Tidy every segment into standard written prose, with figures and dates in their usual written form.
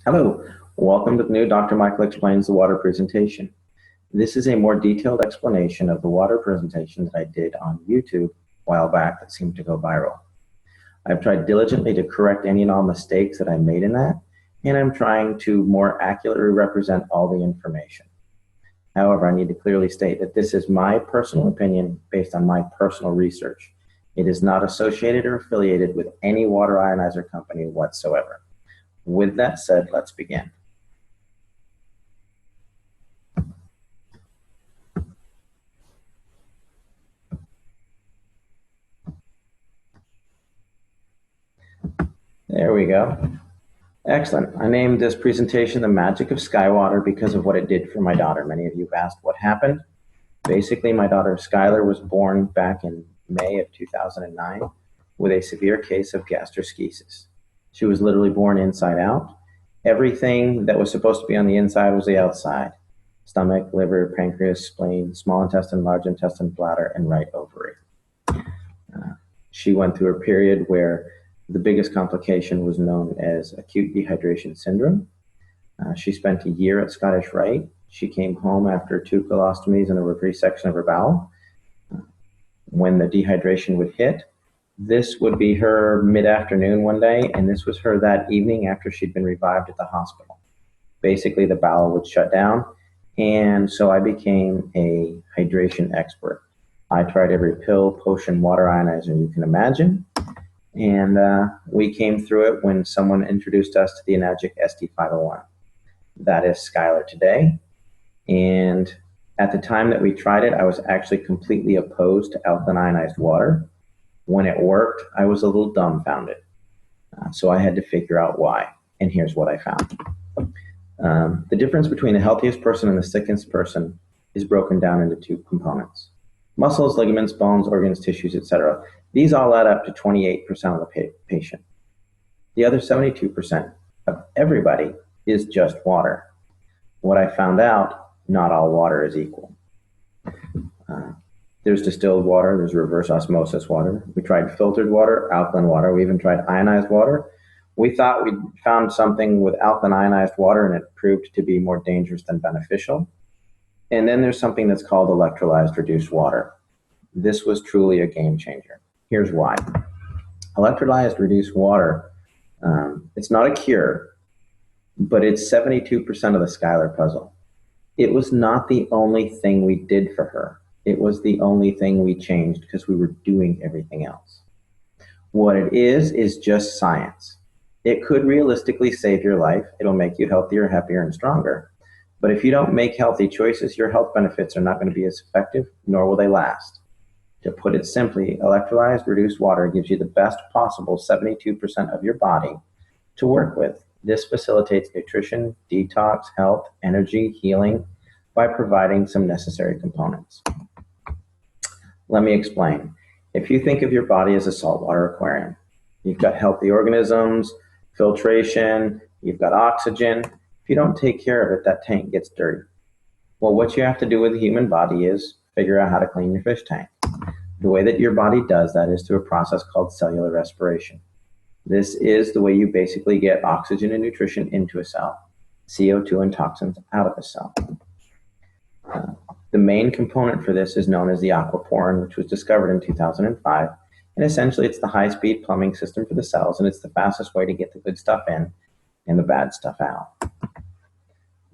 Hello, welcome to the new Dr. Michael Explains the Water presentation. This is a more detailed explanation of the water presentation that I did on YouTube a while back that seemed to go viral. I've tried diligently to correct any and all mistakes that I made in that, and I'm trying to more accurately represent all the information. However, I need to clearly state that this is my personal opinion based on my personal research. It is not associated or affiliated with any water ionizer company whatsoever. With that said, let's begin. There we go. Excellent. I named this presentation The Magic of Skywater because of what it did for my daughter. Many of you have asked what happened. Basically, my daughter Skylar was born back in May of 2009 with a severe case of gastroschisis. She was literally born inside out. Everything that was supposed to be on the inside was the outside. Stomach, liver, pancreas, spleen, small intestine, large intestine, bladder, and right ovary. She went through a period where the biggest complication was known as acute dehydration syndrome. She spent a year at Scottish Rite. She came home after 2 colostomies and a resection of her bowel. When the dehydration would hit, this would be her mid-afternoon one day, and this was her that evening after she'd been revived at the hospital. Basically, the bowel would shut down, and so I became a hydration expert. I tried every pill, potion, water ionizer you can imagine, and we came through it when someone introduced us to the Enagic ST501. That is Skylar today, and at the time that we tried it, I was actually completely opposed to alkaline ionized water. When it worked, I was a little dumbfounded. So I had to figure out why, and here's what I found. The difference between the healthiest person and the sickest person is broken down into two components. Muscles, ligaments, bones, organs, tissues, etc. These all add up to 28% of the patient. The other 72% of everybody is just water. What I found out, not all water is equal. There's distilled water, there's reverse osmosis water. We tried filtered water, alkaline water, we even tried ionized water. We thought we'd found something with alkaline ionized water and it proved to be more dangerous than beneficial. And then there's something that's called electrolyzed reduced water. This was truly a game changer. Here's why. Electrolyzed reduced water, it's not a cure, but it's 72% of the Skylar puzzle. It was not the only thing we did for her. It was the only thing we changed because we were doing everything else. What it is just science. It could realistically save your life. It'll make you healthier, happier, and stronger. But if you don't make healthy choices, your health benefits are not going to be as effective, nor will they last. To put it simply, electrolyzed reduced water gives you the best possible 72% of your body to work with. This facilitates nutrition, detox, health, energy, healing by providing some necessary components. Let me explain. If you think of your body as a saltwater aquarium, you've got healthy organisms, filtration, you've got oxygen. If you don't take care of it, that tank gets dirty. Well, what you have to do with the human body is figure out how to clean your fish tank. The way that your body does that is through a process called cellular respiration. This is the way you basically get oxygen and nutrition into a cell, CO2 and toxins out of a cell. The main component for this is known as the aquaporin, which was discovered in 2005. And essentially, it's the high-speed plumbing system for the cells, and it's the fastest way to get the good stuff in and the bad stuff out.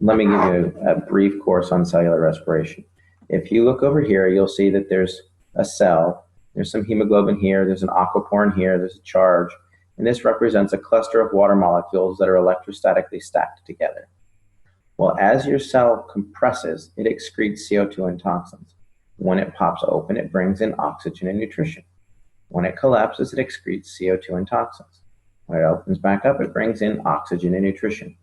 Let me give you a brief course on cellular respiration. If you look over here, you'll see that there's a cell. There's some hemoglobin here. There's an aquaporin here. There's a charge. And this represents a cluster of water molecules that are electrostatically stacked together. Well, as your cell compresses, it excretes CO2 and toxins. When it pops open, it brings in oxygen and nutrition. When it collapses, it excretes CO2 and toxins. When it opens back up, it brings in oxygen and nutrition.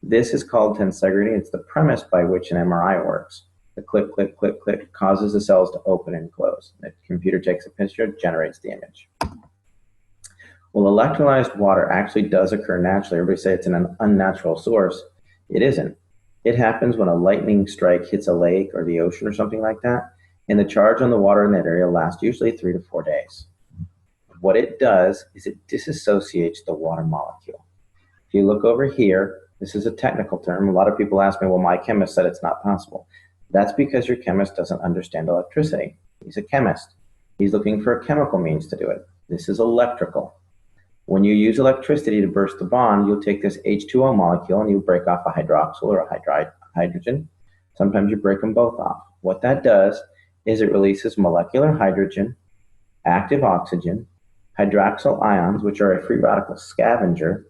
This is called tensegrity. It's the premise by which an MRI works. The click, click, click, click causes the cells to open and close. The computer takes a picture, generates the image. Well, electrolyzed water actually does occur naturally. Everybody say it's an unnatural source. It isn't. It happens when a lightning strike hits a lake or the ocean or something like that, and the charge on the water in that area lasts usually 3 to 4 days. What it does is it disassociates the water molecule. If you look over here, This is a technical term. A lot of people ask me, well, my chemist said it's not possible. That's because your chemist doesn't understand electricity. He's a chemist. He's looking for a chemical means to do it. This is electrical. When you use electricity to burst the bond, you'll take this H2O molecule and you break off a hydroxyl or a hydrogen. Sometimes you break them both off. What that does is it releases molecular hydrogen, active oxygen, hydroxyl ions, which are a free radical scavenger,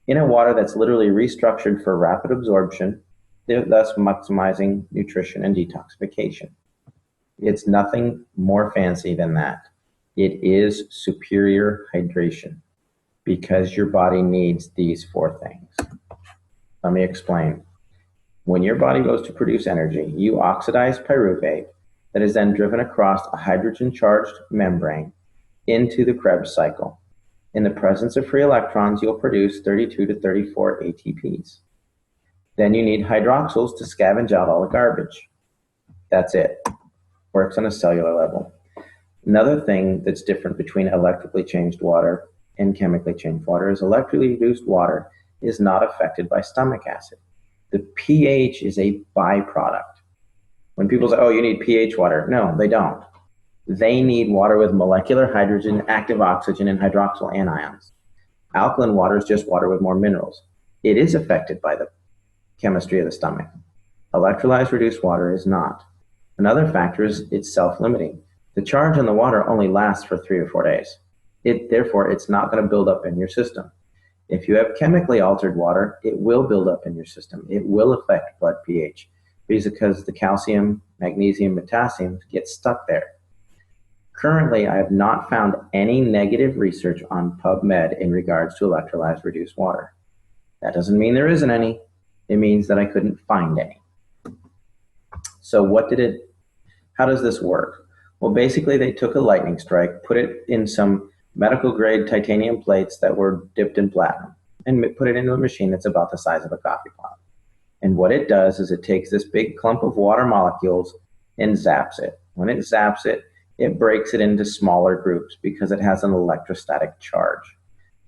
in a water that's literally restructured for rapid absorption, thus maximizing nutrition and detoxification. It's nothing more fancy than that. It is superior hydration because your body needs these four things. Let me explain. When your body goes to produce energy, you oxidize pyruvate that is then driven across a hydrogen-charged membrane into the Krebs cycle. In the presence of free electrons, you'll produce 32 to 34 ATPs. Then you need hydroxyls to scavenge out all the garbage. That's it. Works on a cellular level. Another thing that's different between electrically changed water and chemically changed water is electrically reduced water is not affected by stomach acid. The pH is a byproduct. When people say, oh, you need pH water, no, they don't. They need water with molecular hydrogen, active oxygen, and hydroxyl anions. Alkaline water is just water with more minerals. It is affected by the chemistry of the stomach. Electrolyzed reduced water is not. Another factor is it's self-limiting. The charge on the water only lasts for 3 or 4 days. Therefore, it's not going to build up in your system. If you have chemically altered water, it will build up in your system. It will affect blood pH because the calcium, magnesium, potassium get stuck there. Currently, I have not found any negative research on PubMed in regards to electrolyzed reduced water. That doesn't mean there isn't any. It means that I couldn't find any. So how does this work? Well, basically they took a lightning strike, put it in some medical grade titanium plates that were dipped in platinum and put it into a machine that's about the size of a coffee pot. And what it does is it takes this big clump of water molecules and zaps it. When it zaps it, it breaks it into smaller groups because it has an electrostatic charge,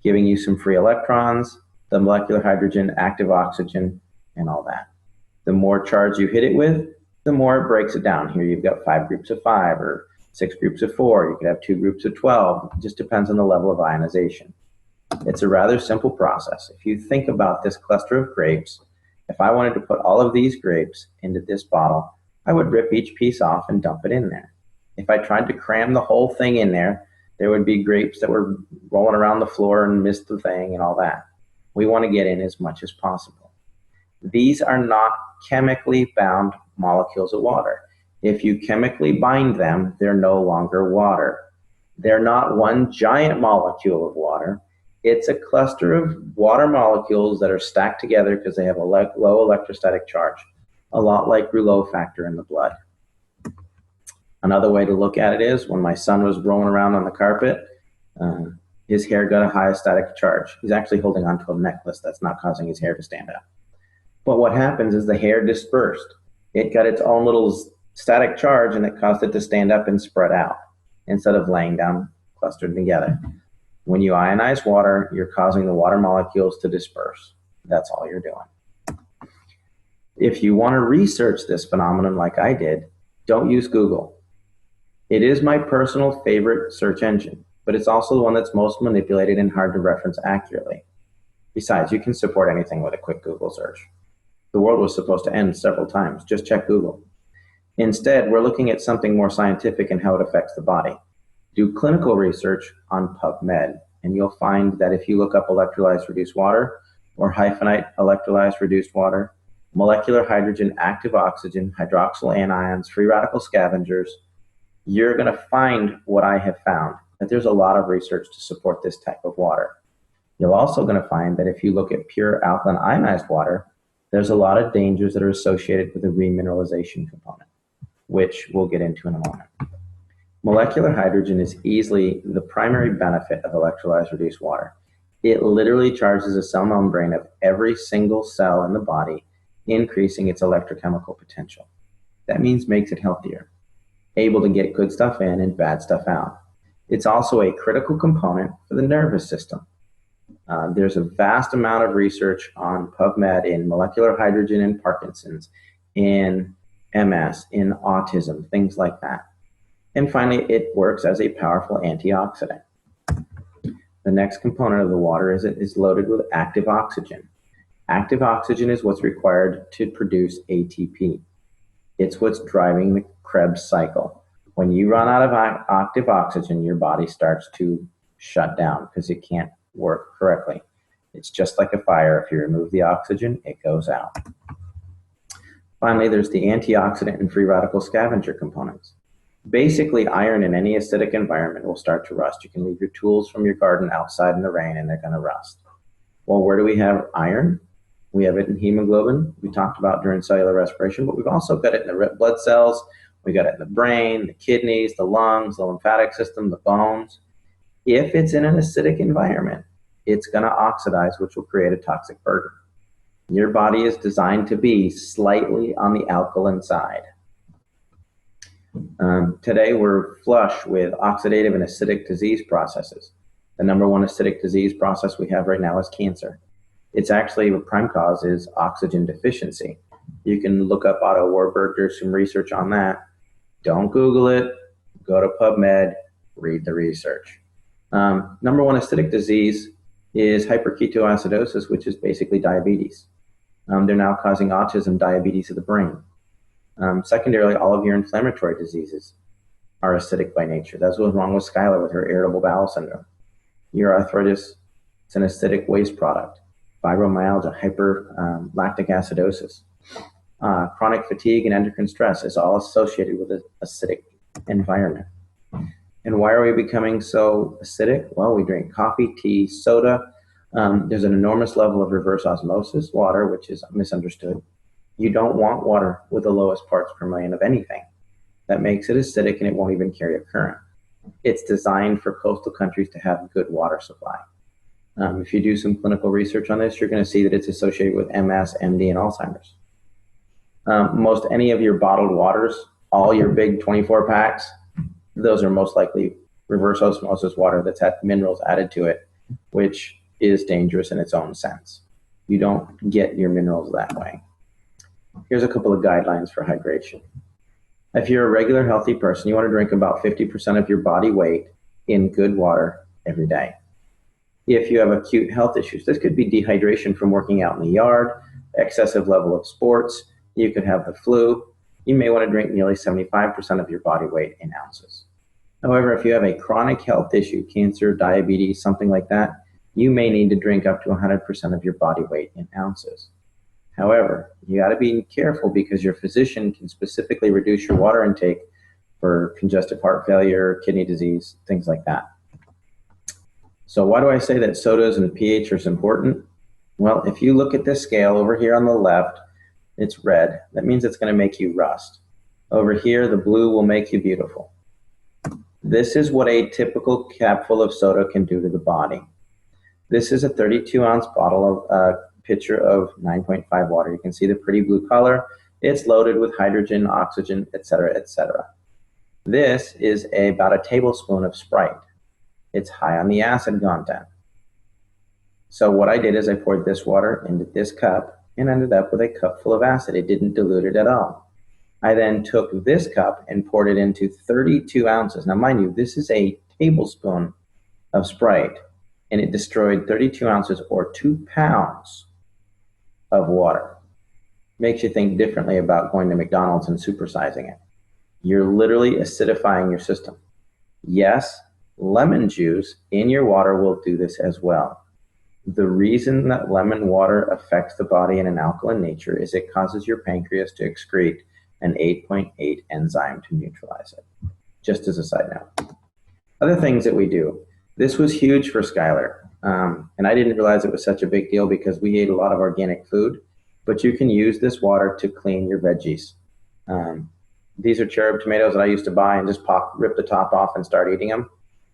giving you some free electrons, the molecular hydrogen, active oxygen, and all that. The more charge you hit it with, the more it breaks it down. Here you've got 5 groups of 5 or 6 groups of 4. You could have 2 groups of 12. It just depends on the level of ionization. It's a rather simple process. If you think about this cluster of grapes, if I wanted to put all of these grapes into this bottle, I would rip each piece off and dump it in there. If I tried to cram the whole thing in there, there would be grapes that were rolling around the floor and missed the thing and all that. We want to get in as much as possible. These are not chemically bound molecules of water. If you chemically bind them, they're no longer water. They're not one giant molecule of water. It's a cluster of water molecules that are stacked together because they have a low electrostatic charge, a lot like Rouleau factor in the blood. Another way to look at it is when my son was rolling around on the carpet, his hair got a high static charge. He's actually holding onto a necklace that's not causing his hair to stand up. But what happens is the hair dispersed. It got its own little static charge and it caused it to stand up and spread out instead of laying down clustered together. When you ionize water, you're causing the water molecules to disperse. That's all you're doing. If you want to research this phenomenon like I did, don't use Google. It is my personal favorite search engine, but it's also the one that's most manipulated and hard to reference accurately. Besides, you can support anything with a quick Google search. The world was supposed to end several times. Just check Google. Instead, we're looking at something more scientific and how it affects the body. Do clinical research on PubMed, and you'll find that if you look up electrolyzed reduced water or hyphenate electrolyzed reduced water, molecular hydrogen, active oxygen, hydroxyl anions, free radical scavengers, you're going to find what I have found, that there's a lot of research to support this type of water. You're also going to find that if you look at pure alkaline ionized water, there's a lot of dangers that are associated with the remineralization component, which we'll get into in a moment. Molecular hydrogen is easily the primary benefit of electrolyzed reduced water. It literally charges the cell membrane of every single cell in the body, increasing its electrochemical potential. That means makes it healthier, able to get good stuff in and bad stuff out. It's also a critical component for the nervous system. There's a vast amount of research on PubMed in molecular hydrogen in Parkinson's, in MS, in autism, things like that. And finally, it works as a powerful antioxidant. The next component of the water is it is loaded with active oxygen. Active oxygen is what's required to produce ATP. It's what's driving the Krebs cycle. When you run out of active oxygen, your body starts to shut down because it can't work correctly. It's just like a fire. If you remove the oxygen, it goes out. Finally, there's the antioxidant and free radical scavenger components. Basically, iron in any acidic environment will start to rust. You can leave your tools from your garden outside in the rain and they're going to rust. Well, where do we have iron? We have it in hemoglobin, we talked about during cellular respiration, but we've also got it in the red blood cells. We got it in the brain, the kidneys, the lungs, the lymphatic system, the bones. If it's in an acidic environment, it's going to oxidize, which will create a toxic burden. Your body is designed to be slightly on the alkaline side. Today, we're flush with oxidative and acidic disease processes. The number one acidic disease process we have right now is cancer. It's actually, the prime cause is oxygen deficiency. You can look up Otto Warburg, there's some research on that. Don't Google it, go to PubMed, read the research. Number one acidic disease is hyperketoacidosis, which is basically diabetes. They're now causing autism, diabetes of the brain. Secondarily, all of your inflammatory diseases are acidic by nature. That's what's wrong with Skylar with her irritable bowel syndrome. Your arthritis, it's an acidic waste product. Fibromyalgia, hyperlactic acidosis. Chronic fatigue and endocrine stress is all associated with an acidic environment. And why are we becoming so acidic? Well, we drink coffee, tea, soda. There's an enormous level of reverse osmosis water, which is misunderstood. You don't want water with the lowest parts per million of anything. That makes it acidic and it won't even carry a current. It's designed for coastal countries to have good water supply. If you do some clinical research on this, you're going to see that it's associated with MS, MD, and Alzheimer's. Most any of your bottled waters, all your big 24 packs, those are most likely reverse osmosis water that's had minerals added to it, which is dangerous in its own sense. You don't get your minerals that way. Here's a couple of guidelines for hydration. If you're a regular healthy person, you want to drink about 50% of your body weight in good water every day. If you have acute health issues, this could be dehydration from working out in the yard, excessive level of sports, you could have the flu. You may want to drink nearly 75% of your body weight in ounces. However, if you have a chronic health issue, cancer, diabetes, something like that, you may need to drink up to 100% of your body weight in ounces. However, you got to be careful because your physician can specifically reduce your water intake for congestive heart failure, kidney disease, things like that. So why do I say that sodas and pH are important? Well, if you look at this scale over here on the left, it's red. That means it's going to make you rust. Over here, the blue will make you beautiful. This is what a typical capful of soda can do to the body. This is a 32-ounce bottle of pitcher of 9.5 water. You can see the pretty blue color. It's loaded with hydrogen, oxygen, etc., etc. This is about a tablespoon of Sprite. It's high on the acid content. So what I did is I poured this water into this cup and ended up with a cup full of acid. It didn't dilute it at all. I then took this cup and poured it into 32 ounces. Now, mind you, this is a tablespoon of Sprite, and it destroyed 32 ounces or 2 pounds of water. Makes you think differently about going to McDonald's and supersizing it. You're literally acidifying your system. Yes, lemon juice in your water will do this as well. The reason that lemon water affects the body in an alkaline nature is it causes your pancreas to excrete an 8.8 enzyme to neutralize it. Just as a side note. Other things that we do. This was huge for Skylar. And I didn't realize it was such a big deal because we ate a lot of organic food, but you can use this water to clean your veggies. These are cherub tomatoes that I used to buy and just rip the top off and start eating them.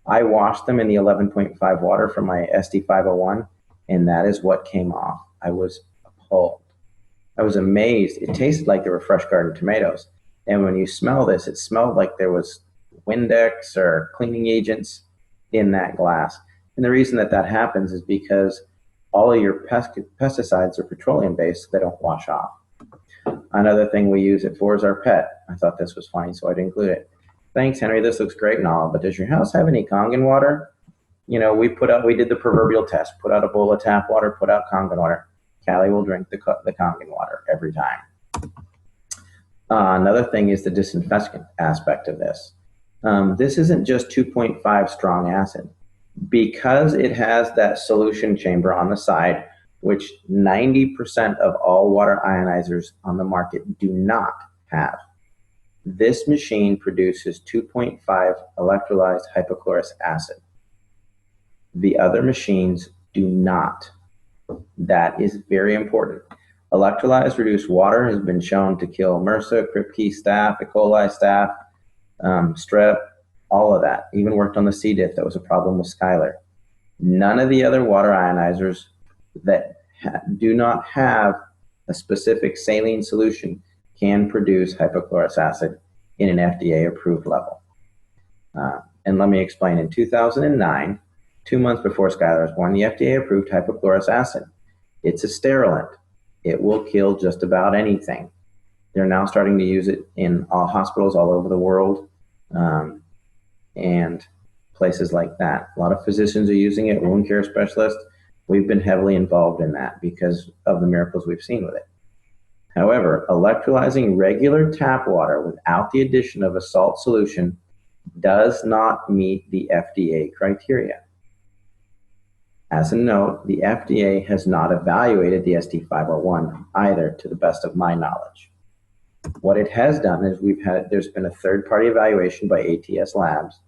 I washed them in the 11.5 water from my SD501, and that is what came off. I was appalled. I was amazed. It tasted like they were fresh garden tomatoes. And when you smell this, it smelled like there was Windex or cleaning agents in that glass. And the reason that that happens is because all of your pesticides are petroleum-based, so they don't wash off. Another thing we use it for is our pet. I thought this was funny, so I'd include it. Thanks, Henry. This looks great and all, but does your house have any Kangen water? You know, we did the proverbial test. Put out a bowl of tap water, put out Kangen water. Callie will drink the Kangen water every time. Another thing is the disinfectant aspect of this. This isn't just 2.5 strong acid. Because it has that solution chamber on the side, which 90% of all water ionizers on the market do not have. This machine produces 2.5 electrolyzed hypochlorous acid. The other machines do not. That is very important. Electrolyzed reduced water has been shown to kill MRSA, Kripke staph, E. coli staph, strep, all of that. Even worked on the C. diff. That was a problem with Skylar. None of the other water ionizers that do not have a specific saline solution can produce hypochlorous acid in an FDA-approved level. And let me explain. In 2009, 2 months before Skylar was born, the FDA approved hypochlorous acid. It's a sterilant. It will kill just about anything. They're now starting to use it in all hospitals all over the world and places like that. A lot of physicians are using it, wound care specialists. We've been heavily involved in that because of the miracles we've seen with it. However, electrolyzing regular tap water without the addition of a salt solution does not meet the FDA criteria. As a note, the FDA has not evaluated the SD501 either, to the best of my knowledge. What it has done is there's been a third-party evaluation by ATS Labs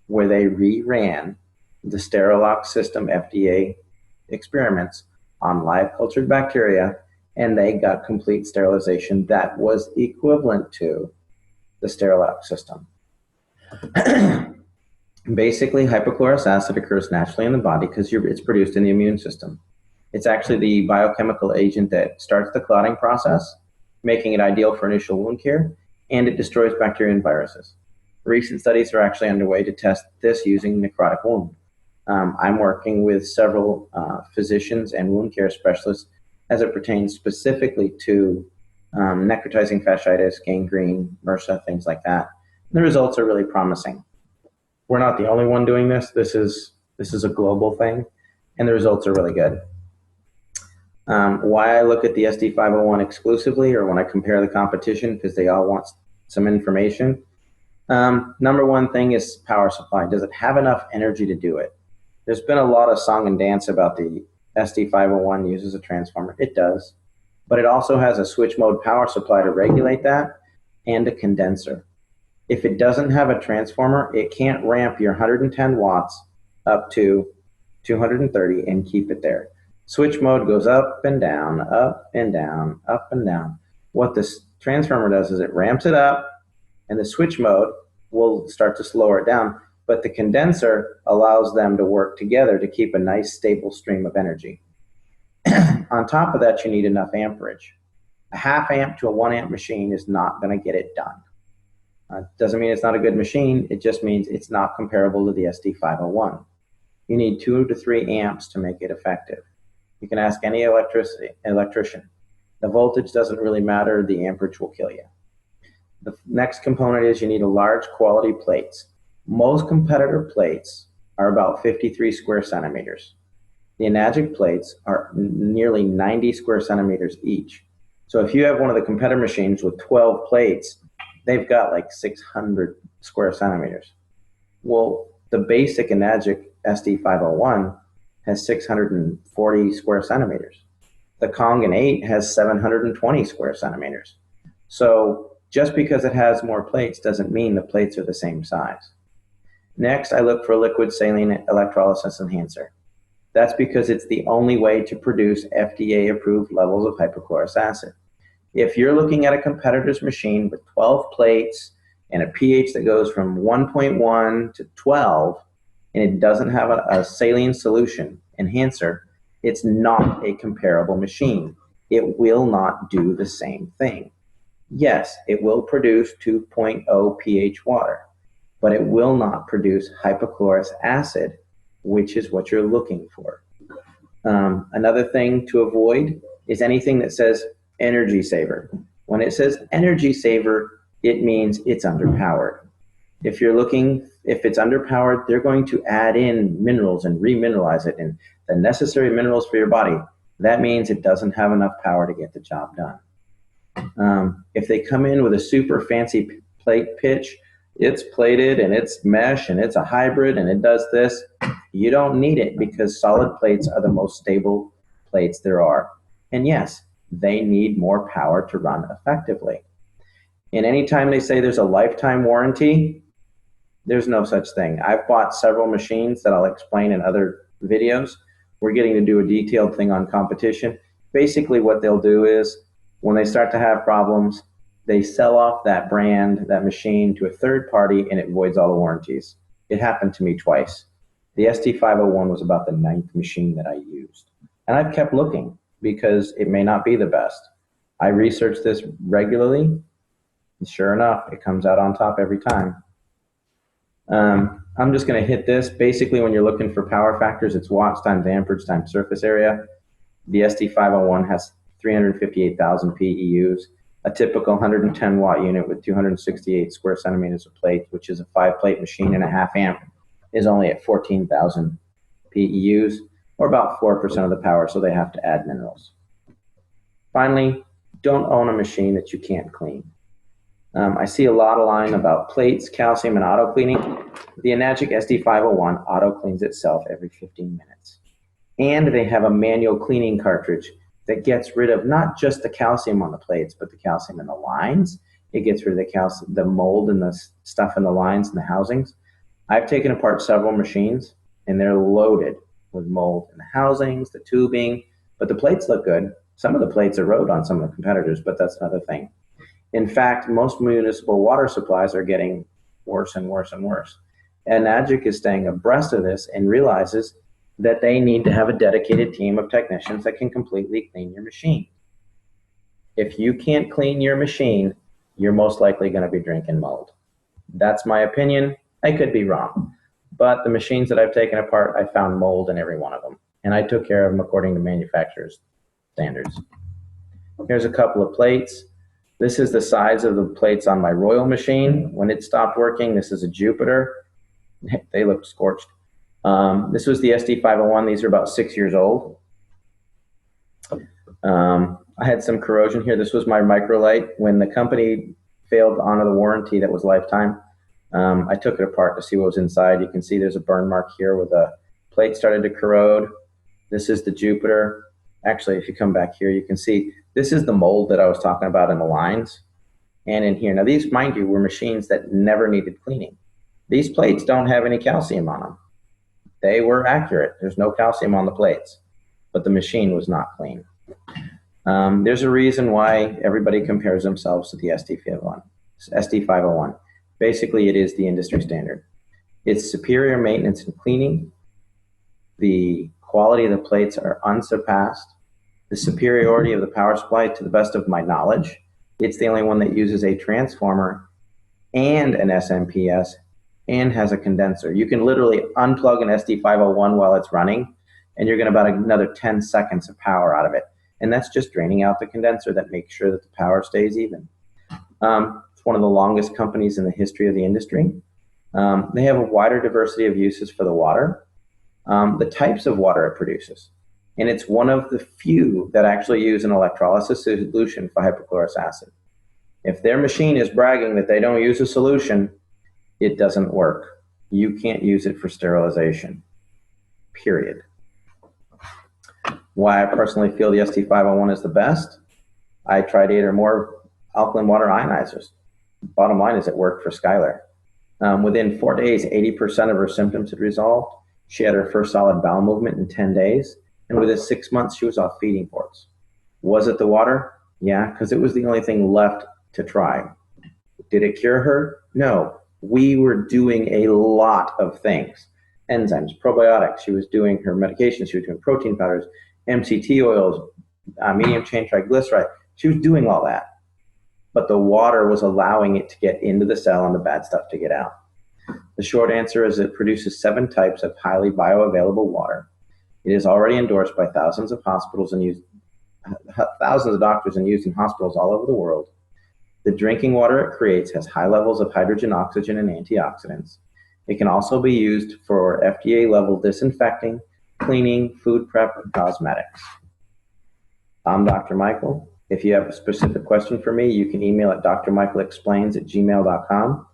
where they reran the Sterilox system FDA experiments on live cultured bacteria, and they got complete sterilization that was equivalent to the Sterilox system. Basically, hypochlorous acid occurs naturally in the body because it's produced in the immune system. It's actually the biochemical agent that starts the clotting process, making it ideal for initial wound care, and it destroys bacteria and viruses. Recent studies are actually underway to test this using necrotic wound. I'm working with several physicians and wound care specialists as it pertains specifically to necrotizing fasciitis, gangrene, MRSA, things like that. And the results are really promising. We're not the only one doing this. This is a global thing, and the results are really good. Why I look at the SD501 exclusively, or when I compare the competition, because they all want some information. Number one thing is power supply. Does it have enough energy to do it? There's been a lot of song and dance about the SD501 uses a transformer. It does, but it also has a switch mode power supply to regulate that and a condenser. If it doesn't have a transformer, it can't ramp your 110 watts up to 230 and keep it there. Switch mode goes up and down, up and down, up and down. What this transformer does is it ramps it up, and the switch mode will start to slow it down, but the condenser allows them to work together to keep a nice stable stream of energy. On top of that, you need enough amperage. A half amp to a 1 amp machine is not going to get it done. Doesn't mean it's not a good machine, it just means it's not comparable to the SD501. You need 2 to 3 amps to make it effective. You can ask any electrician. The voltage doesn't really matter, the amperage will kill you. The next component is you need a large quality plates. Most competitor plates are about 53 square centimeters. The Enagic plates are nearly 90 square centimeters each. So if you have one of the competitor machines with 12 plates, they've got like 600 square centimeters. Well, the basic Enagic SD501 has 640 square centimeters. The Kangen 8 has 720 square centimeters. So just because it has more plates doesn't mean the plates are the same size. Next, I look for a liquid saline electrolysis enhancer. That's because it's the only way to produce FDA-approved levels of hypochlorous acid. If you're looking at a competitor's machine with 12 plates and a pH that goes from 1.1 to 12, and it doesn't have a saline solution enhancer, it's not a comparable machine. It will not do the same thing. Yes, it will produce 2.0 pH water, but it will not produce hypochlorous acid which is what you're looking for. Another thing to avoid is anything that says energy saver. When it says energy saver, it means it's underpowered. If it's underpowered, they're going to add in minerals and remineralize it and the necessary minerals for your body. That means it doesn't have enough power to get the job done. If they come in with a super fancy plate pitch, it's plated and it's mesh and it's a hybrid and it does this, you don't need it because solid plates are the most stable plates there are. And yes, they need more power to run effectively. And anytime they say there's a lifetime warranty, there's no such thing. I've bought several machines that I'll explain in other videos. We're getting to do a detailed thing on competition. Basically what they'll do is when they start to have problems, they sell off that brand, that machine to a third party and it voids all the warranties. It happened to me twice. The ST501 was about the 9th machine that I used. And I've kept looking because it may not be the best. I research this regularly, and sure enough, it comes out on top every time. I'm just going to hit this. Basically, when you're looking for power factors, it's watts times amperage times surface area. The ST501 has 358,000 PEUs. A typical 110 watt unit with 268 square centimeters of plate, which is a 5-plate machine and a half amp, is only at 14,000 PEUs, or about 4% of the power, so they have to add minerals. Finally, don't own a machine that you can't clean. I see a lot of line about plates, calcium, and auto cleaning. The Enagic ST501 auto cleans itself every 15 minutes. And they have a manual cleaning cartridge that gets rid of not just the calcium on the plates, but the calcium in the lines. It gets rid of the calcium, the mold and the stuff in the lines and the housings. I've taken apart several machines and they're loaded with mold in the housings, the tubing, but the plates look good. Some of the plates erode on some of the competitors, but that's another thing. In fact, most municipal water supplies are getting worse and worse and worse. Enagic is staying abreast of this and realizes that they need to have a dedicated team of technicians that can completely clean your machine. If you can't clean your machine, you're most likely going to be drinking mold. That's my opinion. I could be wrong. But the machines that I've taken apart, I found mold in every one of them. And I took care of them according to manufacturer's standards. Here's a couple of plates. This is the size of the plates on my Royal machine. When it stopped working, this is a Jupiter. They looked scorched. This was the ST501. These are about 6 years old. I had some corrosion here. This was my Microlite. When the company failed to honor the warranty that was lifetime, I took it apart to see what was inside. You can see there's a burn mark here where the plate started to corrode. This is the Jupiter. Actually, if you come back here, you can see this is the mold that I was talking about in the lines and in here. Now these, mind you, were machines that never needed cleaning. These plates don't have any calcium on them. They were accurate. There's no calcium on the plates, but the machine was not clean. There's a reason why everybody compares themselves to the ST501. Basically, it is the industry standard. It's superior maintenance and cleaning. The quality of the plates are unsurpassed. The superiority of the power supply, to the best of my knowledge, it's the only one that uses a transformer and an SMPS and has a condenser. You can literally unplug an ST501 while it's running, and you're going to about another 10 seconds of power out of it. And that's just draining out the condenser that makes sure that the power stays even. It's one of the longest companies in the history of the industry. They have a wider diversity of uses for the water, the types of water it produces. And it's one of the few that actually use an electrolysis solution for hypochlorous acid. If their machine is bragging that they don't use a solution, it doesn't work. You can't use it for sterilization, period. Why I personally feel the ST501 is the best, I tried 8 or more alkaline water ionizers. Bottom line is it worked for Skylar. Within 4 days, 80% of her symptoms had resolved. She had her first solid bowel movement in 10 days. And within 6 months, she was off feeding ports. Was it the water? Yeah, because it was the only thing left to try. Did it cure her? No. We were doing a lot of things. Enzymes, probiotics. She was doing her medications. She was doing protein powders, MCT oils, medium chain triglyceride. She was doing all that. But the water was allowing it to get into the cell and the bad stuff to get out. The short answer is it produces 7 types of highly bioavailable water. It is already endorsed by thousands of hospitals and used thousands of doctors and used in hospitals all over the world. The drinking water it creates has high levels of hydrogen, oxygen, and antioxidants. It can also be used for FDA-level disinfecting, cleaning, food prep, and cosmetics. I'm Dr. Michael. If you have a specific question for me, you can email at drmichaelexplains@gmail.com.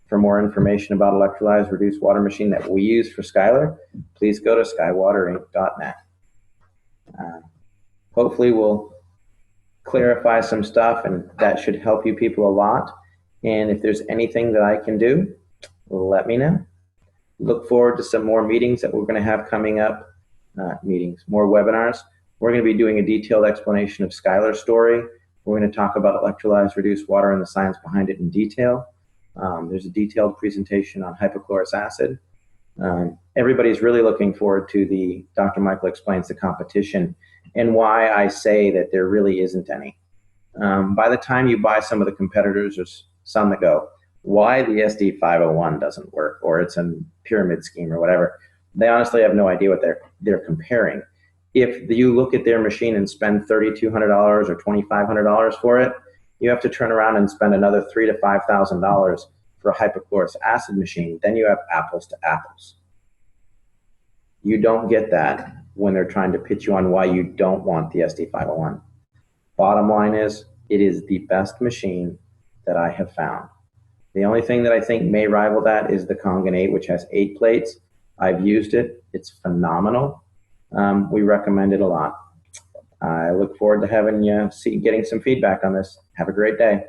For more information about electrolyzed reduced water machine that we use for Skyler, please go to skywaterinc.net. Hopefully we'll clarify some stuff, and that should help you people a lot. And if there's anything that I can do, let me know. Look forward to some more meetings that we're going to have coming up, more webinars. We're going to be doing a detailed explanation of Skyler's story. We're going to talk about electrolyzed reduced water and the science behind it in detail. There's a detailed presentation on hypochlorous acid. Everybody's really looking forward to the Dr. Michael Explains the competition and why I say that there really isn't any. By the time you buy some of the competitors, there's some that go, why the SD501 doesn't work, or it's a pyramid scheme or whatever. They honestly have no idea what they're comparing. If you look at their machine and spend $3,200 or $2,500 for it, you have to turn around and spend another $3,000 to $5,000 for a hypochlorous acid machine. Then you have apples to apples. You don't get that when they're trying to pitch you on why you don't want the SD501. Bottom line is, it is the best machine that I have found. The only thing that I think may rival that is the Kangen 8, which has 8 plates. I've used it. It's phenomenal. We recommend it a lot. I look forward to having you getting some feedback on this. Have a great day.